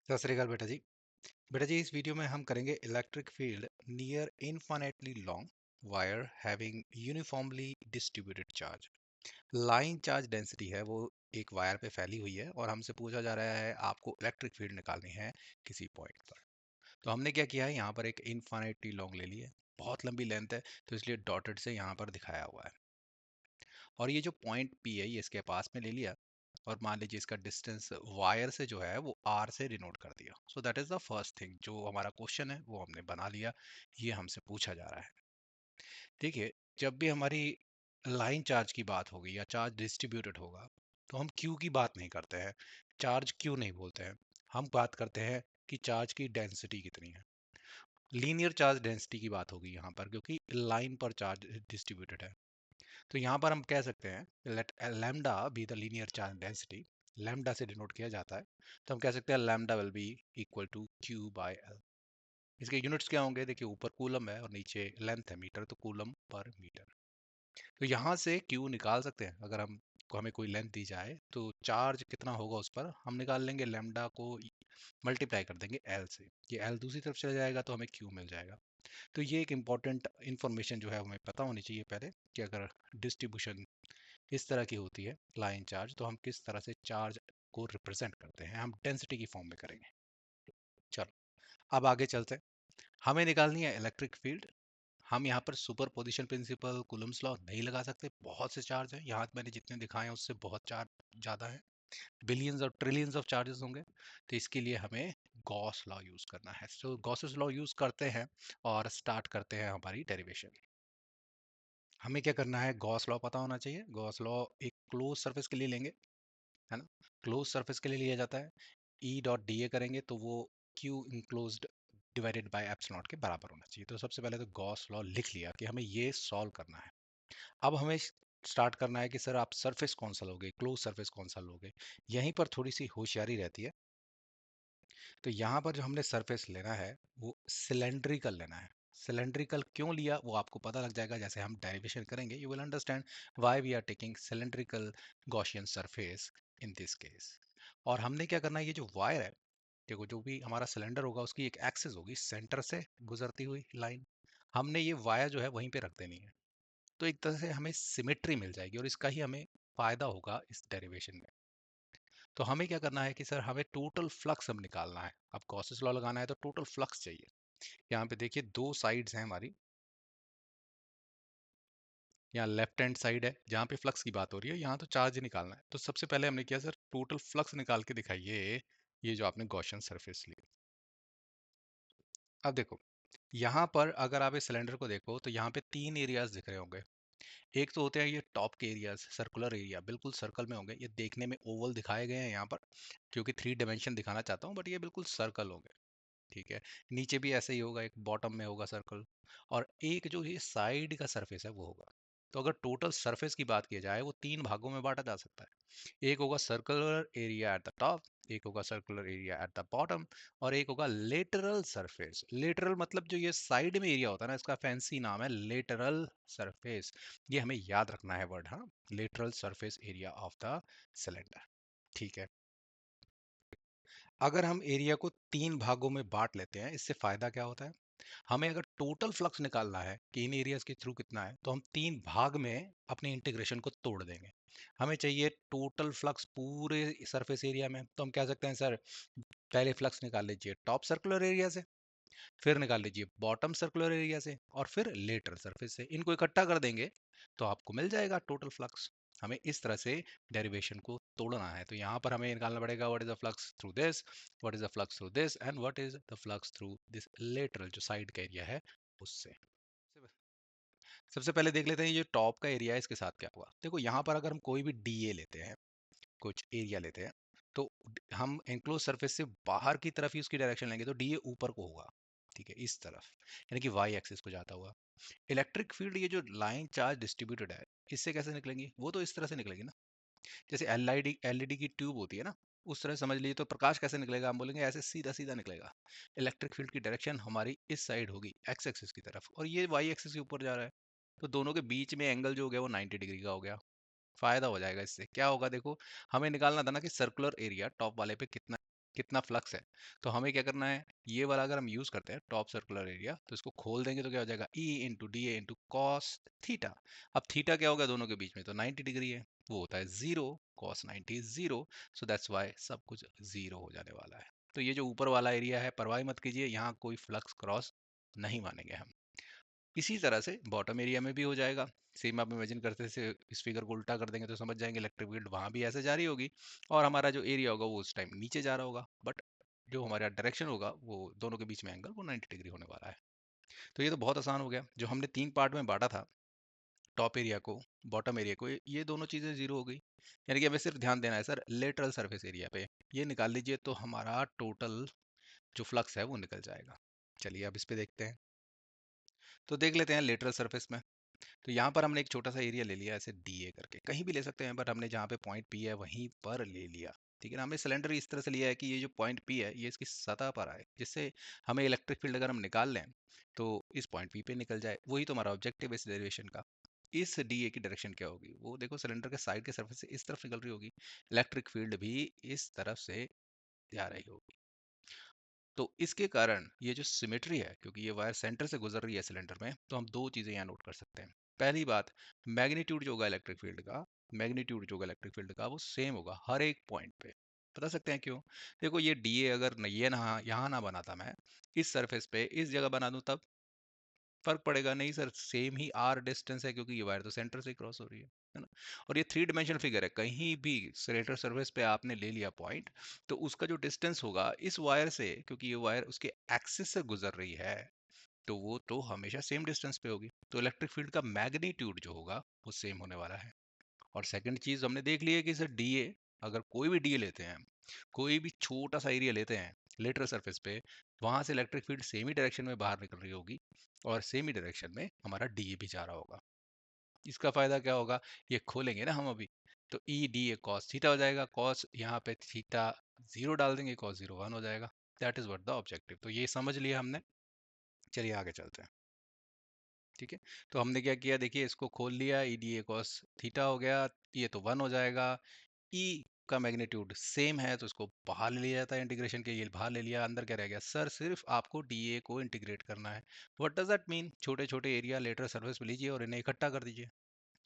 सत श्री अकाल बेटा जी। इस वीडियो में हम करेंगे electric field near infinitely long wire having uniformly distributed charge. Line charge density है वो एक वायर पे फैली हुई है और हमसे पूछा जा रहा है आपको इलेक्ट्रिक फील्ड निकालनी है किसी पॉइंट पर। तो हमने क्या किया है, यहाँ पर एक इनफाइनाइटली लॉन्ग ले ली है, बहुत लंबी लेंथ है तो इसलिए डॉटेड से यहाँ पर दिखाया हुआ है। और ये जो पॉइंट पी है ये इसके पास में ले लिया और मान लीजिए इसका डिस्टेंस वायर से जो है वो आर से डिनोट कर दिया। So that is the first thing जो हमारा क्वेश्चन है वो हमने बना लिया। ये हमसे पूछा जा रहा है। देखिए, जब भी हमारी लाइन चार्ज की बात होगी या चार्ज डिस्ट्रीब्यूटेड होगा तो हम क्यू की बात नहीं करते हैं, चार्ज क्यू नहीं बोलते हैं। हम बात करते हैं कि चार्ज की डेंसिटी कितनी है। लीनियर चार्ज डेंसिटी की बात होगी यहाँ पर क्योंकि लाइन पर चार्ज डिस्ट्रीब्यूटेड है। तो यहाँ पर हम कह सकते हैं let lambda be the linear charge density. Lambda से डिनोट किया जाता है, तो हम कह सकते हैं lambda will be equal to Q by L. इसके यूनिट्स क्या होंगे, देखिए ऊपर कूलम है और नीचे लेंथ है मीटर, तो कूलम पर मीटर। तो यहाँ से क्यू निकाल सकते हैं। अगर हम को हमें कोई लेंथ दी जाए तो चार्ज कितना होगा उस पर हम निकाल लेंगे, लैम्डा को मल्टीप्लाई कर देंगे एल से। ये एल दूसरी तरफ चला जाएगा तो हमें क्यू मिल जाएगा। तो ये एक इंपॉर्टेंट इन्फॉर्मेशन जो है हमें पता होनी चाहिए पहले, कि अगर डिस्ट्रीब्यूशन इस तरह की होती है लाइन चार्ज तो हम किस तरह से चार्ज को रिप्रेजेंट करते हैं, हम डेंसिटी की फॉर्म में करेंगे। चलो अब आगे चलते हैं। हमें निकालनी है इलेक्ट्रिक फील्ड। हम यहाँ पर superposition principle Coulomb's law नहीं लगा सकते, बहुत से चार्ज हैं यहाँ मैंने जितने दिखाए हैं उससे बहुत चार्ज ज़्यादा है, बिलियंस और ट्रिलियंस ऑफ चार्जेस होंगे। तो इसके लिए हमें गॉस लॉ यूज़ करना है। सो गॉसेस लॉ यूज़ करते हैं और स्टार्ट करते हैं हमारी डेरिवेशन। हमें क्या करना है, गॉस लॉ पता होना चाहिए। गॉस लॉ एक क्लोज सरफेस के लिए लेंगे, है ना। क्लोज सरफेस के लिए लिया जाता है। ई डॉट डी ए करेंगे तो वो Q enclosed divided by epsilon not के बराबर होना चाहिए। तो सबसे पहले तो गॉस लॉ लिख लिया कि हमें ये सॉल्व करना है। अब हमें स्टार्ट करना है कि सर आप सरफेस कौन सा लोगे, क्लोज सरफेस कौन सा लोगे। यहीं पर थोड़ी सी होशियारी रहती है। तो यहाँ पर जो हमने सरफेस लेना है वो सिलेंड्रिकल लेना है। सिलेंड्रिकल क्यों लिया वो आपको पता लग जाएगा जैसे हम डेरिवेशन करेंगे। You will understand why we are taking cylindrical Gaussian surface in this case. और हमने क्या करना है, ये जो वायर है, देखो जो भी हमारा सिलेंडर होगा उसकी एक एक्सिस होगी सेंटर से गुजरती हुई लाइन। हमने ये वायर जो है वहीं पे रख देनी है। तो एक तरह से हमें सिमेट्री मिल जाएगी और इसका ही हमें फायदा होगा इस डेरिवेशन में। तो हमें क्या करना है कि सर हमें टोटल फ्लक्स हम निकालना है। अब गॉसेस लॉ लगाना है तो टोटल फ्लक्स चाहिए। यहाँ पे देखिए दो साइड्स हैं हमारी। यहाँ लेफ्ट हैंड साइड है जहाँ पे फ्लक्स की बात हो रही है, यहाँ तो चार्ज निकालना है। तो सबसे पहले हमने किया सर टोटल फ्लक्स निकाल के दिखाइए। ये जो आपने गॉसियन सरफेस ली, अब देखो यहाँ पर अगर आप इस सिलेंडर को देखो तो यहाँ पे तीन एरियाज दिख रहे होंगे। एक तो होते हैं ये टॉप के एरियाज, सर्कुलर एरिया, बिल्कुल सर्कल में होंगे। ये देखने में ओवल दिखाए गए हैं यहाँ पर क्योंकि थ्री डायमेंशन दिखाना चाहता हूँ, बट ये बिल्कुल सर्कल होंगे। ठीक है, नीचे भी ऐसे ही होगा, एक बॉटम में होगा सर्कल, और एक जो ये साइड का सरफेस है वो होगा। तो अगर टोटल सरफेस की बात की जाए वो तीन भागों में बांटा जा सकता है। एक होगा circular area at the top, एक होगा circular area at the bottom, और एक होगा लेटरल सरफेस। लेटरल मतलब जो ये साइड में एरिया होता है ना, इसका फैंसी नाम है लेटरल सरफेस। ये हमें याद रखना है वर्ड, हाँ, lateral surface area of the cylinder. ठीक है, अगर हम एरिया को तीन भागों में बांट लेते हैं इससे फायदा क्या होता है, हमें अगर टोटल फ्लक्स निकालना है कि इन एरियाज के थ्रू कितना है तो हम तीन भाग में अपने इंटीग्रेशन को तोड़ देंगे। हमें चाहिए टोटल फ्लक्स पूरे सरफेस एरिया में, तो हम कह सकते हैं सर पहले फ्लक्स निकाल लीजिए टॉप सर्कुलर एरिया से, फिर निकाल लीजिए बॉटम सर्कुलर एरिया से, और फिर लेटर सरफेस से। इनको इकट्ठा कर देंगे तो आपको मिल जाएगा टोटल फ्लक्स। हमें इस तरह से डेरिवेशन को तोड़ना है। तो यहाँ पर हमें निकालना पड़ेगा what is the flux through this, what is the flux through this, and what is the flux through this lateral जो साइड का एरिया है उससे। सबसे पहले देख लेते हैं ये टॉप का एरिया है इसके साथ क्या हुआ। देखो यहाँ पर अगर हम कोई भी डी ए लेते हैं, कुछ एरिया लेते हैं, तो हम एंक्लोज सरफेस से बाहर की तरफ ही उसकी डायरेक्शन लेंगे तो डी ए ऊपर को होगा। ठीक है, इस तरफ, यानी कि वाई एक्सिस को जाता हुआ। इलेक्ट्रिक फील्ड ये जो लाइन चार्ज डिस्ट्रीब्यूटेड है इससे कैसे निकलेंगी, वो तो इस तरह से निकलेगी ना, जैसे एलईडी की ट्यूब होती है ना, उस तरह समझ लीजिए। तो प्रकाश कैसे निकलेगा, हम बोलेंगे ऐसे सीधा सीधा निकलेगा। इलेक्ट्रिक फील्ड की डायरेक्शन हमारी इस साइड होगी एक्स एक्सिस की तरफ, और ये वाई एक्सिस के ऊपर जा रहा है। तो दोनों के बीच में एंगल जो हो गया वो 90 डिग्री का हो गया। फायदा हो जाएगा इससे, क्या होगा देखो, हमें निकालना था ना कि सर्कुलर एरिया टॉप वाले पे कितना कितना फ्लक्स है। तो हमें क्या करना है, ये वाला अगर हम यूज करते हैं टॉप सर्कुलर एरिया, तो इसको खोल देंगे तो क्या हो जाएगा, E into D A into cos theta. अब थीटा क्या होगा दोनों के बीच में, तो 90 डिग्री है, वो होता है zero, cos 90 is zero. So that's why सब कुछ जीरो हो जाने वाला है। तो ये जो ऊपर वाला एरिया है, परवाह मत कीजिए, यहाँ कोई फ्लक्स क्रॉस नहीं मानेंगे हम। इसी तरह से बॉटम एरिया में भी हो जाएगा। सेम आप इमेजिन करते से इस फिगर को उल्टा कर देंगे तो समझ जाएंगे, इलेक्ट्रिक फील्ड वहां भी ऐसे जारी होगी, और हमारा जो एरिया होगा वो उस टाइम नीचे जा रहा होगा, बट जो हमारा डायरेक्शन होगा वो दोनों के बीच में एंगल वो 90 डिग्री होने वाला है। तो ये तो बहुत आसान हो गया, जो हमने 3 पार्ट में बांटा था, टॉप एरिया को, बॉटम एरिया को, ये दोनों चीजें जीरो हो गई। यानी कि हमें सिर्फ ध्यान देना है सर लेटरल सरफेस एरिया पे, ये निकाल लीजिए तो हमारा टोटल जो फ्लक्स है वो निकल जाएगा। चलिए अब इस पे देखते हैं। तो देख लेते हैं लेटरल सरफेस में। तो यहाँ पर हमने एक छोटा सा एरिया ले लिया ऐसे डी ए करके, कहीं भी ले सकते हैं, बट हमने जहाँ पे पॉइंट पी है वहीं पर ले लिया। ठीक है ना, हमने सिलेंडर इस तरह से लिया है कि ये जो पॉइंट पी है ये इसकी सतह पर आए, जिससे हमें इलेक्ट्रिक फील्ड अगर हम निकाल लें तो इस पॉइंट पी पे निकल जाए। वही तो हमारा ऑब्जेक्टिव है इस डेरिवेशन का। इस डी ए की डायरेक्शन क्या होगी, वो देखो सिलेंडर के साइड के सरफेस से इस तरफ निकल रही होगी, इलेक्ट्रिक फील्ड भी इस तरफ से जा रही होगी। तो इसके कारण ये जो सिमेट्री है, क्योंकि ये वायर सेंटर से गुजर रही है सिलेंडर में, तो हम दो चीजें यहाँ नोट कर सकते हैं। पहली बात, मैग्नीट्यूड जो होगा इलेक्ट्रिक फील्ड का, मैग्नीट्यूड जो होगा इलेक्ट्रिक फील्ड का वो सेम होगा हर एक पॉइंट पे। बता सकते हैं क्यों? देखो ये डीए अगर ये ना यहाँ ना बनाता मैं, इस सरफेस पे इस जगह बना दूं, तब फर्क पड़ेगा नहीं सर, सेम ही आर डिस्टेंस है, क्योंकि ये वायर तो सेंटर से क्रॉस हो रही है ना। और ये 3 डायमेंशनल फिगर है, कहीं भी सिलेंडर सरफेस पे आपने ले लिया पॉइंट, तो उसका जो डिस्टेंस होगा इस वायर से, क्योंकि ये वायर उसके एक्सिस से गुजर रही है, तो वो तो हमेशा सेम डिस्टेंस पे होगी, तो इलेक्ट्रिक फील्ड का मैग्नीट्यूड जो होगा वो सेम होने वाला है। और सेकंड चीज हमने देख ली है कि सर डीए, अगर कोई भी डीए लेते हैं, कोई भी छोटा सा एरिया लेते हैं लेटरल सरफेस पे, वहां से इलेक्ट्रिक फील्ड सेम ही डायरेक्शन में बाहर निकल रही होगी, और सेम ही डायरेक्शन में हमारा डीए भी जा रहा होगा। इसका फायदा क्या होगा, ये खोलेंगे ना हम अभी, तो E D A cos theta हो जाएगा, कॉस यहाँ पे थीटा जीरो डाल देंगे, कॉस जीरो वन हो जाएगा। That is what the objective. तो ये समझ लिया हमने। चलिए आगे चलते हैं। ठीक है, तो हमने क्या किया, देखिए इसको खोल लिया, E D A cos theta हो गया, ये तो वन हो जाएगा। ई का मैग्नीट्यूड सेम है तो इसको बाहर ले लिया जाता है इंटीग्रेशन के, ये बाहर ले लिया, अंदर क्या रह गया सर, सिर्फ आपको डीए को इंटीग्रेट करना है। व्हाट डज दैट मीन, छोटे छोटे एरिया लेटर सर्विस में लीजिए और इन्हें इकट्ठा कर दीजिए।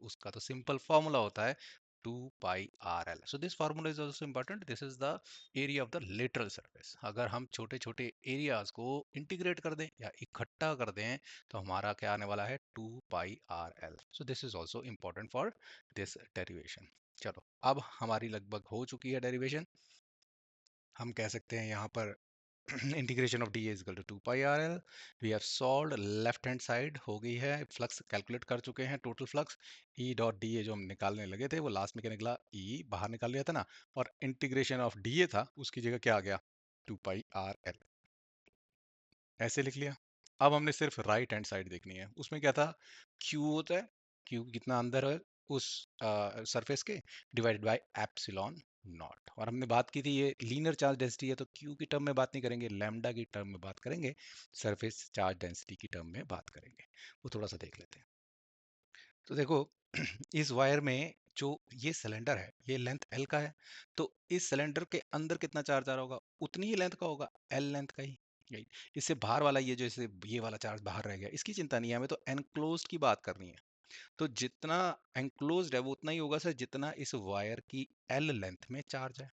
उसका तो सिंपल फॉर्मूला होता है 2 pi R L. So this formula is also important, this is the area of the lateral surface. अगर हम छोटे छोटे एरियाज को इंटीग्रेट कर दें या इकट्ठा कर दें, तो हमारा क्या आने वाला है, 2 pi R L. So this is also important for this derivation. चलो अब हमारी लगभग हो चुकी है डेरिवेशन। हम कह सकते हैं यहाँ पर integration of D is equal to 2 pi R L. We have solved, left hand side हो गई है, फ्लक्स कैलकुलेट कर चुके हैं, total flux E dot D A जो हम निकालने लगे थे वो लास्ट में क्या निकला, ई बाहर निकाल लिया था ना, और इंटीग्रेशन ऑफ डी ए था उसकी जगह क्या आ गया, 2 पाई आर एल, ऐसे लिख लिया। अब हमने सिर्फ राइट हैंड साइड देखनी है, उसमें क्या था, क्यू होता है, क्यू कितना अंदर है उस सरफेस के, डिवाइडेड बाय एप्सिलॉन नॉट। और हमने बात की थी ये लीनियर चार्ज डेंसिटी है, तो क्यू की टर्म में बात नहीं करेंगे, लैम्डा की टर्म में बात करेंगे, सरफेस चार्ज डेंसिटी की टर्म में बात करेंगे। वो थोड़ा सा देख लेते हैं। तो देखो इस वायर में जो ये सिलेंडर है ये लेंथ एल का है, तो इस सिलेंडर के अंदर कितना चार्ज आ रहा होगा, उतनी ही लेंथ का होगा, एल लेंथ का ही। यही, इससे बाहर वाला ये जो इसे ये वाला चार्ज बाहर रह गया, इसकी चिंता नहीं है, हमें तो एनक्लोज्ड की बात करनी है। तो जितना एनक्लोज्ड है वो उतना ही होगा सर जितना इस वायर की एल लेंथ में चार्ज है।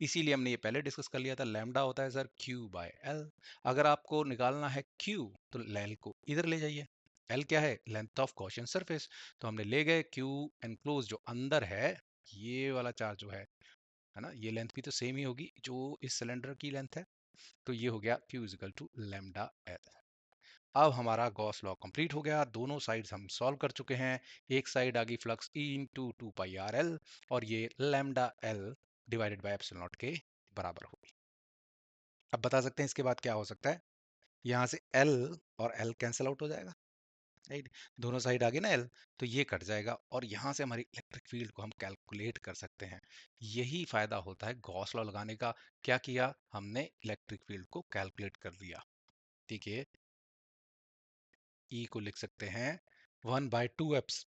इसीलिए हमने ये पहले डिस्कस कर लिया था, लैम्डा होता है सर क्यू बाय एल। अगर आपको निकालना है क्यू, तो एल को इधर ले जाइए, एल क्या है, लेंथ ऑफ गॉसियन सरफेस, तो हमने ले गए क्यू एनक्लोज जो अंदर है, ये वाला चार्ज जो है ना, ये लेंथ भी तो सेम ही होगी जो इस सिलेंडर की लेंथ है, तो ये हो गया Q is equal to lambda L. अब हमारा गॉस लॉ कंप्लीट हो गया, दोनों साइड्स हम सॉल्व कर चुके हैं। एक साइड आ गई flux E into 2 pi R L, और ये lambda L divided by epsilon not के बराबर होगी। अब बता सकते हैं इसके बाद क्या हो सकता है, यहाँ से एल और एल कैंसिल आउट हो जाएगा, राइट, दोनों साइड आ गई ना एल, तो ये कट जाएगा, और यहाँ से हमारी इलेक्ट्रिक फील्ड को हम कैलकुलेट कर सकते हैं। यही फायदा होता है गॉस लॉ लगाने का। क्या किया हमने, इलेक्ट्रिक फील्ड को कैलकुलेट कर लिया। ठीक है, ई को लिख सकते हैं 1 by 2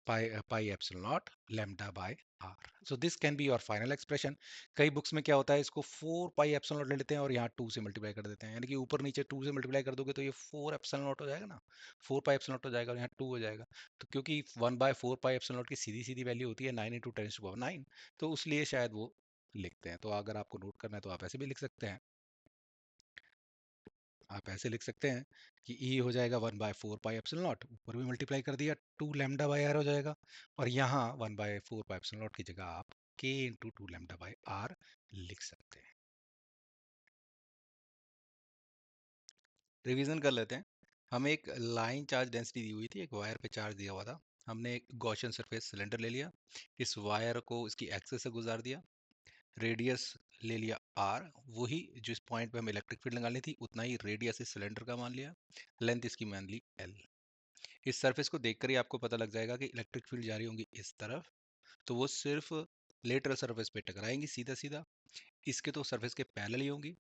pi epsilon naught lambda by r. So this can be your final expression. कई बुक्स में क्या होता है, इसको 4 pi epsilon naught ले लेते हैं और यहाँ 2 से मल्टीप्लाई कर देते हैं, यानी कि ऊपर नीचे 2 से मल्टीप्लाई कर दोगे तो ये 4 epsilon naught हो जाएगा ना, 4 pi epsilon naught हो जाएगा और यहाँ 2 हो जाएगा। तो क्योंकि 1 by 4 pi epsilon naught की सीधी सीधी वैल्यू होती है 9 into 10 to the power 9, तो उसलिए शायद वो लिखते हैं। तो अगर आपको नोट करना है तो आप ऐसे भी लिख सकते हैं, आप ऐसे लिख सकते हैं कि E हो जाएगा 1 बाय 4 पाई एप्सिलॉन नॉट, ऊपर भी मल्टीप्लाई कर दिया 2 लैम्डा बाय आर हो जाएगा, और यहाँ 1 बाय 4 पाई एप्सिलॉन नॉट की जगह आप K into 2 lambda by R लिख सकते हैं। रिवीजन कर लेते हैं। हमें एक लाइन चार्ज डेंसिटी दी हुई थी, एक वायर पे चार्ज दिया हुआ था, हमने एक गॉसियन सरफेस सिलेंडर ले लिया, इस वायर को इसकी एक्सिस से गुजार दिया, रेडियस ले लिया आर, वही जिस पॉइंट पे हमें इलेक्ट्रिक फील्ड निकालनी थी उतना ही रेडियस इस सिलेंडर का मान लिया, लेंथ इसकी मान ली एल। इस सरफेस को देखकर ही आपको पता लग जाएगा कि इलेक्ट्रिक फील्ड जा रही होंगी इस तरफ, तो वो सिर्फ लेटरल सरफेस पे टकराएंगी सीधा सीधा, इसके तो सरफेस के पैरेलल ही होंगी,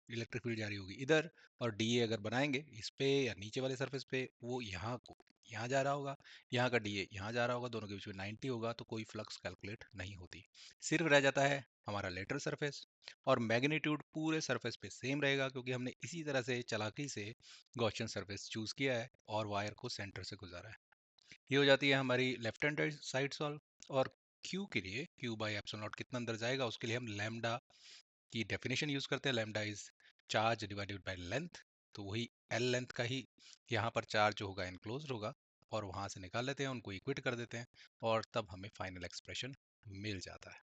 इलेक्ट्रिक फील्ड जा रही होगी इधर, और डीए अगर बनाएंगे इस पे या नीचे वाले सरफेस पे, वो यहाँ को यहाँ जा रहा होगा, यहाँ का डीए यहाँ जा रहा होगा, दोनों के बीच में 90 होगा, तो कोई फ्लक्स कैलकुलेट नहीं होती। सिर्फ रह जाता है हमारा लेटरल सरफेस, और मैग्नीट्यूड पूरे सरफेस पे सेम रहेगा क्योंकि हमने इसी तरह से चालाकी से गॉसियन सरफेस चूज किया है और वायर को सेंटर से गुजारा है। ये हो जाती है हमारी लेफ्ट हैंड साइड सॉल्व। और Q के लिए, Q बाई एप्सिलॉन नॉट कितना अंदर जाएगा उसके लिए हम लैम्डा की डेफिनेशन यूज करते हैं, lambda is charge divided by length, तो वही एल लेंथ का ही यहाँ पर चार्ज जो होगा एनक्लोज्ड होगा, और वहां से निकाल लेते हैं, उनको इक्वेट कर देते हैं, और तब हमें फाइनल एक्सप्रेशन मिल जाता है।